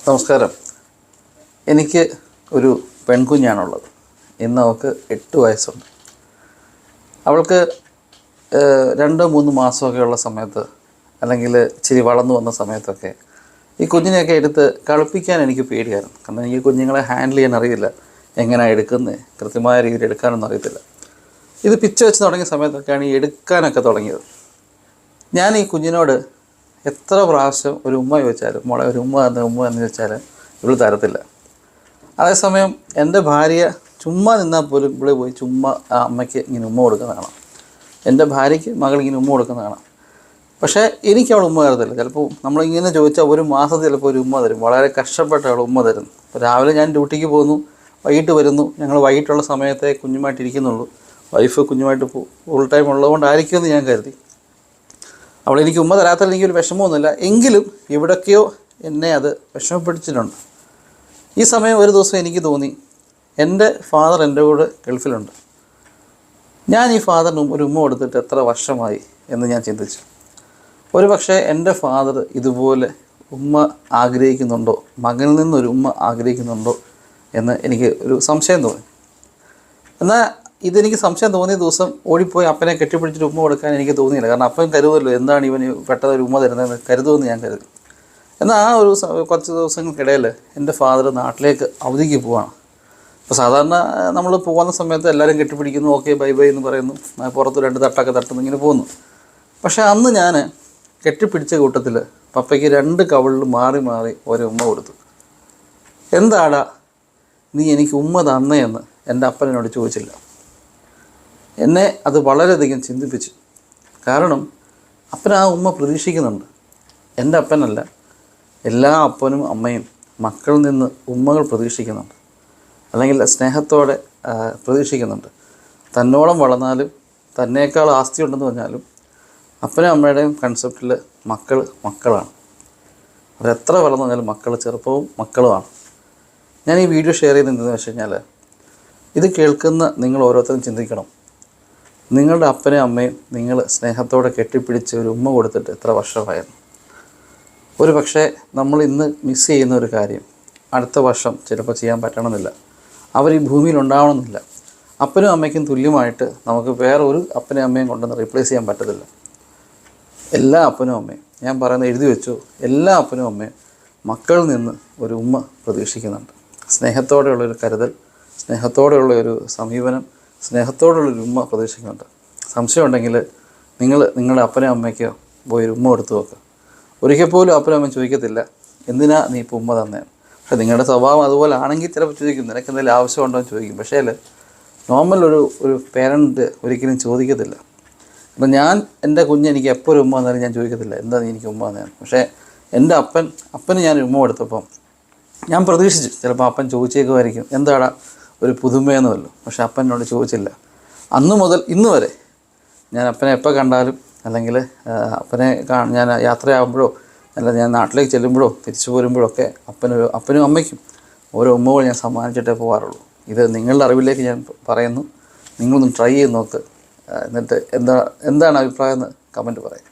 നമസ്കാരം. എനിക്ക് ഒരു പെൺകുഞ്ഞാണുള്ളത്. ഇന്ന് അവൾക്ക് 8 വയസ്സുണ്ട്. അവൾക്ക് 2-3 മാസമൊക്കെ ഉള്ള സമയത്ത്, അല്ലെങ്കിൽ ഇച്ചിരി വളർന്നു വന്ന സമയത്തൊക്കെ ഈ കുഞ്ഞിനെയൊക്കെ എടുത്ത് കളിപ്പിക്കാൻ എനിക്ക് പേടിയായിരുന്നു. കാരണം എനിക്ക് കുഞ്ഞുങ്ങളെ ഹാൻഡിൽ ചെയ്യാൻ അറിയില്ല, എങ്ങനെയാണ് എടുക്കുന്നത്, കൃത്യമായ രീതിയിൽ എടുക്കാനൊന്നും അറിയത്തില്ല. ഇത് പിച്ച വെച്ച് തുടങ്ങിയ സമയത്തൊക്കെയാണ് ഈ എടുക്കാനൊക്കെ തുടങ്ങിയത്. ഞാൻ ഈ കുഞ്ഞിനോട് എത്ര പ്രാവശ്യം ഒരു ഉമ്മ ചോദിച്ചാലും, മോളെ ഒരു ഉമ്മ എന്ന് ചോദിച്ചാൽ ഇവൾ തരത്തില്ല. അതേസമയം എൻ്റെ ഭാര്യ ചുമ്മാ നിന്നാൽ പോലും ഇവിടെ പോയി ചുമ്മാ ആ അമ്മയ്ക്ക് ഇങ്ങനെ ഉമ്മ കൊടുക്കുന്ന കാണാം. എൻ്റെ ഭാര്യയ്ക്ക് മകൾ ഇങ്ങനെ ഉമ്മ കൊടുക്കുന്ന കാണാം. പക്ഷേ എനിക്ക് അവൾ ഉമ്മ തരത്തില്ല. ചിലപ്പോൾ നമ്മളിങ്ങനെ ചോദിച്ചാൽ ഒരു മാസത്തിൽ ചിലപ്പോൾ ഒരു ഉമ്മ തരും. വളരെ കഷ്ടപ്പെട്ട് അവൾ ഉമ്മ തരും. അപ്പോൾ രാവിലെ ഞാൻ ഡ്യൂട്ടിക്ക് പോകുന്നു, വൈകിട്ട് വരുന്നു. ഞങ്ങൾ വൈകിട്ടുള്ള സമയത്തെ കുഞ്ഞുമായിട്ടിരിക്കുന്നുള്ളൂ. വൈഫ് കുഞ്ഞുമായിട്ട് ഫുൾ ടൈം ഉള്ളതുകൊണ്ടായിരിക്കുമെന്ന് ഞാൻ കരുതി. അവളെനിക്ക് ഉമ്മ തരാത്തതിൽ എനിക്കൊരു വിഷമമൊന്നുമില്ല. എങ്കിലും എവിടൊക്കെയോ എന്നെ അത് വിഷമപ്പെടുത്തിയിട്ടുണ്ട്. ഈ സമയം ഒരു ദിവസം എനിക്ക് തോന്നി, എൻ്റെ ഫാദർ എൻ്റെ കൂടെ ഗൾഫിലുണ്ട്. ഞാൻ ഈ ഫാദറിന് ഒരു ഉമ്മ കൊടുത്തിട്ട് എത്ര വർഷമായി എന്ന് ഞാൻ ചിന്തിച്ചു. ഒരു പക്ഷേ എൻ്റെ ഫാദർ ഇതുപോലെ ഉമ്മ ആഗ്രഹിക്കുന്നുണ്ടോ, മകനിൽ നിന്നൊരു ഉമ്മ ആഗ്രഹിക്കുന്നുണ്ടോ എന്ന് എനിക്ക് ഒരു സംശയം തോന്നി. എന്നാൽ ഇതെനിക്ക് സംശയം തോന്നിയ ദിവസം ഓടിപ്പോയി അപ്പനെ കെട്ടിപ്പിടിച്ചിട്ട് ഉമ്മ കൊടുക്കാൻ എനിക്ക് തോന്നിയില്ല. കാരണം അപ്പൻ കരുതുമല്ലോ, എന്താണ് ഇവന് പെട്ടെന്ന് ഒരു ഉമ്മ തരുന്നതെന്ന് കരുതുമെന്ന് ഞാൻ കരുതി. എന്നാൽ ആ ഒരു കുറച്ച് ദിവസങ്ങൾക്കിടയിൽ എൻ്റെ ഫാദർ നാട്ടിലേക്ക് അവധിക്ക് പോവാണ്. അപ്പോൾ സാധാരണ നമ്മൾ പോകുന്ന സമയത്ത് എല്ലാവരും കെട്ടിപ്പിടിക്കുന്നു, ഓക്കെ ബൈ ബൈ എന്ന് പറയുന്നു, പുറത്ത് 2 തട്ടൊക്കെ തട്ടുന്നു, ഇങ്ങനെ പോകുന്നു. പക്ഷേ അന്ന് ഞാൻ കെട്ടിപ്പിടിച്ച കൂട്ടത്തിൽ പപ്പയ്ക്ക് 2 കവിളിൽ മാറി മാറി ഒരു ഉമ്മ കൊടുത്തു. എന്താടാ നീ എനിക്ക് ഉമ്മ തന്നേന്ന് എൻ്റെ അപ്പനോട് ചോദിച്ചില്ല. എന്നെ അത് വളരെയധികം ചിന്തിപ്പിച്ചു. കാരണം അപ്പൻ ആ ഉമ്മ പ്രതീക്ഷിക്കുന്നുണ്ട്. എൻ്റെ അപ്പനല്ല, എല്ലാ അപ്പനും അമ്മയും മക്കളിൽ നിന്ന് ഉമ്മകൾ പ്രതീക്ഷിക്കുന്നുണ്ട്, അല്ലെങ്കിൽ സ്നേഹത്തോടെ പ്രതീക്ഷിക്കുന്നുണ്ട്. തന്നോളം വളർന്നാലും തന്നേക്കാൾ ആസ്തി ഉണ്ടെന്ന് പറഞ്ഞാലും അപ്പനും അമ്മയുടെയും കൺസെപ്റ്റിൽ മക്കളാണ്. അവരെത്ര വളർന്നു കഴിഞ്ഞാലും മക്കൾ ചെറുപ്പവും മക്കളുമാണ്. ഞാൻ ഈ വീഡിയോ ഷെയർ ചെയ്യുന്നതെന്ന് വെച്ച് കഴിഞ്ഞാൽ, ഇത് കേൾക്കുന്ന നിങ്ങൾ ഓരോരുത്തരും ചിന്തിക്കണം, നിങ്ങളുടെ അപ്പനെയും അമ്മയും നിങ്ങൾ സ്നേഹത്തോടെ കെട്ടിപ്പിടിച്ച് ഒരു ഉമ്മ കൊടുത്തിട്ട് എത്ര വർഷമായിരുന്നു. ഒരു പക്ഷേ നമ്മൾ ഇന്ന് മിസ് ചെയ്യുന്ന ഒരു കാര്യം അടുത്ത വർഷം ചിലപ്പോൾ ചെയ്യാൻ പറ്റണമെന്നില്ല. അവർ ഈ ഭൂമിയിൽ ഉണ്ടാവണമെന്നില്ല. അപ്പനും അമ്മയ്ക്കും തുല്യമായിട്ട് നമുക്ക് വേറെ ഒരു അപ്പനെയും അമ്മയും കൊണ്ടൊന്ന് റീപ്ലേസ് ചെയ്യാൻ പറ്റത്തില്ല. എല്ലാ അപ്പനും അമ്മയും, ഞാൻ പറയുന്നത് എഴുതി വെച്ചു, എല്ലാ അപ്പനും അമ്മയും മക്കളിൽ നിന്ന് ഒരു ഉമ്മ പ്രതീക്ഷിക്കുന്നുണ്ട്. സ്നേഹത്തോടെയുള്ളൊരു കരുതൽ, സ്നേഹത്തോടെയുള്ള ഒരു സമീപനം, സ്നേഹത്തോടുള്ളൊരു ഉമ്മ പ്രതീക്ഷിക്കുന്നുണ്ട്. സംശയമുണ്ടെങ്കിൽ നിങ്ങൾ നിങ്ങളുടെ അപ്പനും അമ്മയ്ക്കോ പോയി ഒരു ഉമ്മ കൊടുത്തു നോക്കുക. ഒരിക്കൽ പോലും അപ്പനും അമ്മ ചോദിക്കത്തില്ല എന്തിനാ നീ ഇപ്പോൾ ഉമ്മ തന്നേന്ന്. പക്ഷേ നിങ്ങളുടെ സ്വഭാവം അതുപോലെ ആണെങ്കിൽ ചിലപ്പോൾ ചോദിക്കും, നിനക്ക് എന്തെങ്കിലും ആവശ്യമുണ്ടോ എന്ന് ചോദിക്കും. പക്ഷേ നോർമൽ ഒരു പേരൻറ്റ് ഒരിക്കലും ചോദിക്കത്തില്ല. അപ്പം ഞാൻ എൻ്റെ എനിക്ക് എപ്പോൾ ഒരു ഉമ്മ തന്നാലും ഞാൻ ചോദിക്കത്തില്ല എന്താ നീ എനിക്ക് ഉമ്മ തന്നേന്ന്. പക്ഷേ എൻ്റെ അപ്പന് ഞാൻ ഉമ്മ കൊടുത്തപ്പം ഞാൻ പ്രതീക്ഷിച്ചു ചിലപ്പോൾ അപ്പൻ ചോദിച്ചേക്കുമായിരിക്കും, എന്താടാ ഒരു പുതുമയെന്നുമല്ലോ. പക്ഷേ അപ്പനോട് ചോദിച്ചില്ല. അന്ന് മുതൽ ഇന്ന് വരെ ഞാൻ അപ്പനെ എപ്പോൾ കണ്ടാലും, അല്ലെങ്കിൽ അപ്പനെ ഞാൻ യാത്രയാകുമ്പോഴോ അല്ല ഞാൻ നാട്ടിലേക്ക് ചെല്ലുമ്പോഴോ തിരിച്ചു പോരുമ്പോഴൊക്കെ അപ്പനും അമ്മയ്ക്കും ഓരോ ഉമ്മകൾ ഞാൻ സമ്മാനിച്ചിട്ടേ പോകാറുള്ളൂ. ഇത് നിങ്ങളുടെ അറിവിലേക്ക് ഞാൻ പറയുന്നു. നിങ്ങളൊന്ന് ട്രൈ ചെയ്ത് നോക്ക്. എന്നിട്ട് എന്താണ് അഭിപ്രായം എന്ന് കമൻറ്റ് പറയാം.